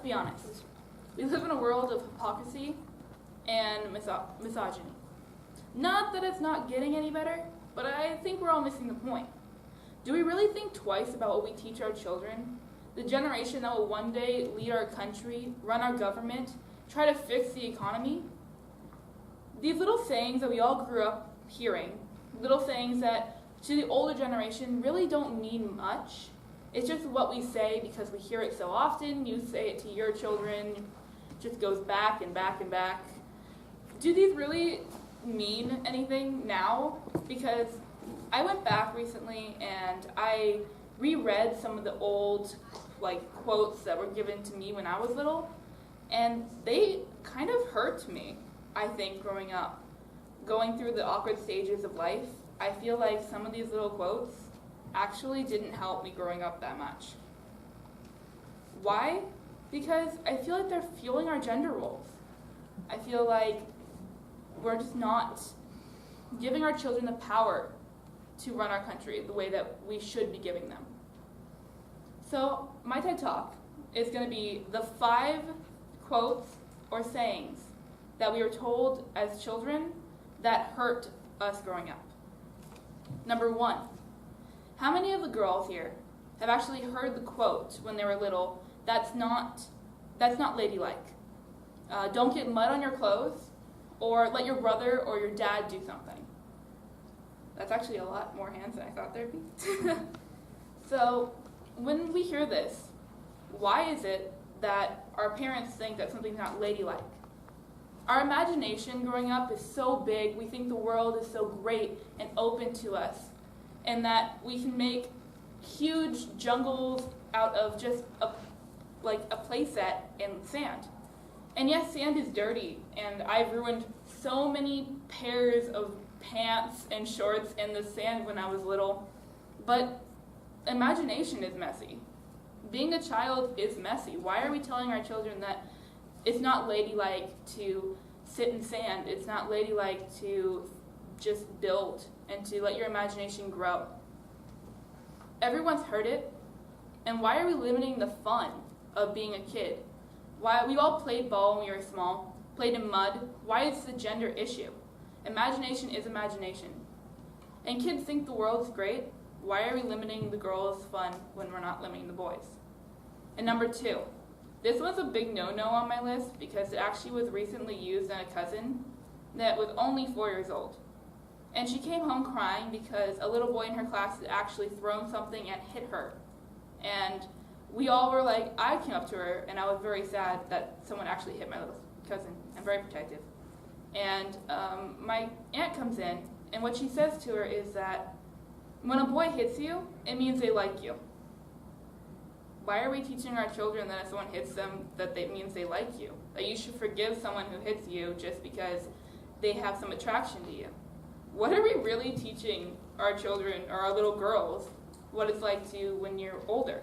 be honest. We live in a world of hypocrisy and misogyny. Not that it's not getting any better, but I think we're all missing the point. Do we really think twice about what we teach our children? The generation that will one day lead our country, run our government, try to fix the economy? These little sayings that we all grew up hearing, little sayings that to the older generation really don't mean much. It's just what we say because we hear it so often. You say it to your children, it just goes back and back and back. Do these really mean anything now? Because I went back recently and I reread some of the old quotes that were given to me when I was little, and they kind of hurt me, I think, growing up. Going through the awkward stages of life, I feel like some of these little quotes actually didn't help me growing up that much. Why? Because I feel like they're fueling our gender roles. I feel like we're just not giving our children the power to run our country the way that we should be giving them. So my TED Talk is going to be the 5 quotes or sayings that we were told as children that hurt us growing up. Number 1, how many of the girls here have actually heard the quote when they were little, that's not ladylike? Don't get mud on your clothes, or let your brother or your dad do something. That's actually a lot more hands than I thought there'd be. So when we hear this, why is it that our parents think that something's not ladylike? Our imagination growing up is so big, we think the world is so great and open to us, and that we can make huge jungles out of just a playset in sand. And yes, sand is dirty, and I've ruined so many pairs of pants and shorts in the sand when I was little, but imagination is messy. Being a child is messy. Why are we telling our children that it's not ladylike to sit in sand? It's not ladylike to just build and to let your imagination grow. Everyone's heard it, and why are we limiting the fun of being a kid? Why we all played ball when we were small, played in mud. Why is this a gender issue? Imagination is imagination. And kids think the world's great. Why are we limiting the girls' fun when we're not limiting the boys? And number 2, this was a big no-no on my list because it actually was recently used on a cousin that was only 4 years old. And she came home crying because a little boy in her class had actually thrown something and hit her. And we all were like, I came up to her and I was very sad that someone actually hit my little cousin. I'm very protective. And my aunt comes in, and what she says to her is that when a boy hits you, it means they like you. Why are we teaching our children that if someone hits them, that it means they like you? That you should forgive someone who hits you just because they have some attraction to you? What are we really teaching our children or our little girls what it's like to when you're older?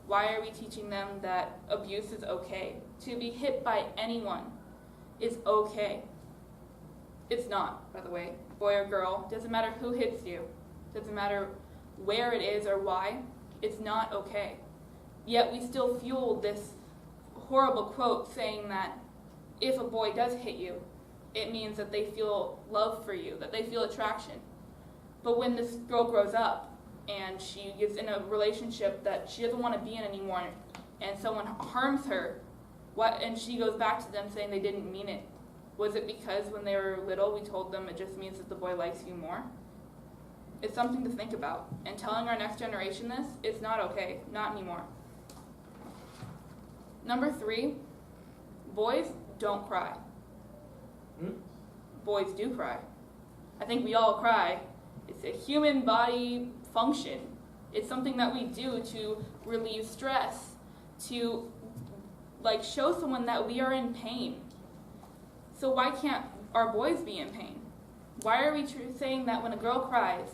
Why are we teaching them that abuse is okay? To be hit by anyone is okay. It's not, by the way, boy or girl. Doesn't matter who hits you. Doesn't matter where it is or why. It's not okay. Yet we still fuel this horrible quote saying that if a boy does hit you, it means that they feel love for you, that they feel attraction. But when this girl grows up and she gets in a relationship that she doesn't want to be in anymore and someone harms her, and she goes back to them saying they didn't mean it, was it because when they were little we told them it just means that the boy likes you more? It's something to think about. And telling our next generation this, it's not okay. Not anymore. Number 3, boys don't cry. Boys do cry. I think we all cry. It's a human body function. It's something that we do to relieve stress, to show someone that we are in pain. So why can't our boys be in pain? Why are we saying that when a girl cries,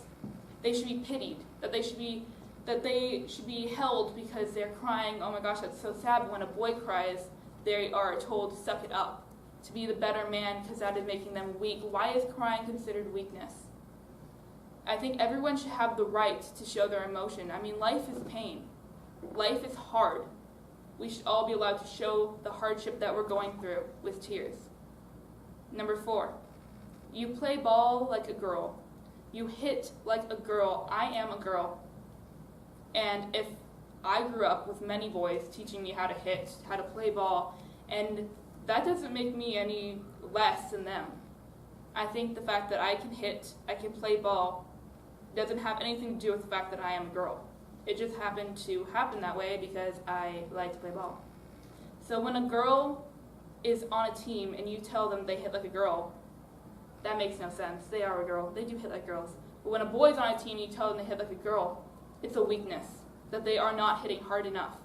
they should be pitied, that they should be held because they're crying, oh my gosh, that's so sad. But when a boy cries, they are told to suck it up, to be the better man because that is making them weak. Why is crying considered weakness? I think everyone should have the right to show their emotion. I mean, life is pain. Life is hard. we should all be allowed to show the hardship that we're going through with tears. Number 4, you play ball like a girl. You hit like a girl. I am a girl. And if I grew up with many boys teaching me how to hit, how to play ball, and that doesn't make me any less than them. I think the fact that I can hit, I can play ball, doesn't have anything to do with the fact that I am a girl. It just happened to happen that way because I like to play ball. So when a girl is on a team and you tell them they hit like a girl, that makes no sense. They are a girl. They do hit like girls. But when a boy's on a team and you tell them they hit like a girl, it's a weakness, that they are not hitting hard enough.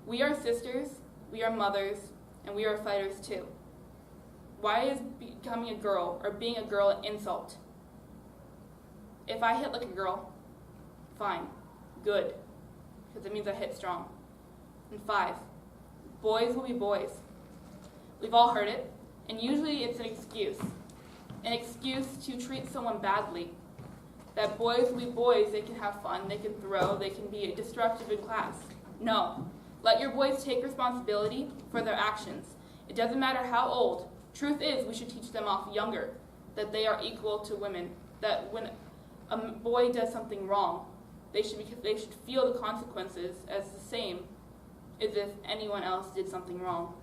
We are sisters, we are mothers, and we are fighters too. Why is becoming a girl or being a girl an insult? If I hit like a girl, fine, good, because it means I hit strong. And 5, boys will be boys. We've all heard it, and usually it's an excuse to treat someone badly. That boys will be boys, they can have fun, they can throw, they can be destructive in class. No, let your boys take responsibility for their actions. It doesn't matter how old. Truth is, we should teach them off younger, that they are equal to women, that when a boy does something wrong, they should feel the consequences as the same as if anyone else did something wrong.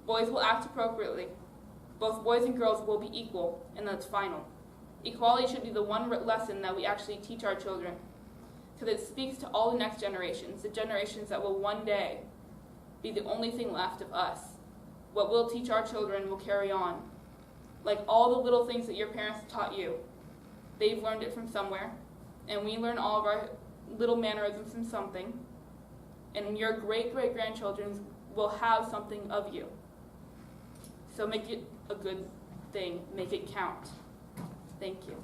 Boys will act appropriately. Both boys and girls will be equal, and that's final. Equality should be the one lesson that we actually teach our children, because it speaks to all the next generations, the generations that will one day be the only thing left of us. What we'll teach our children will carry on. Like all the little things that your parents taught you, they've learned it from somewhere, and we learn all of our little mannerisms from something, and your great-great-grandchildren will have something of you. So make it a good thing. Make it count. Thank you.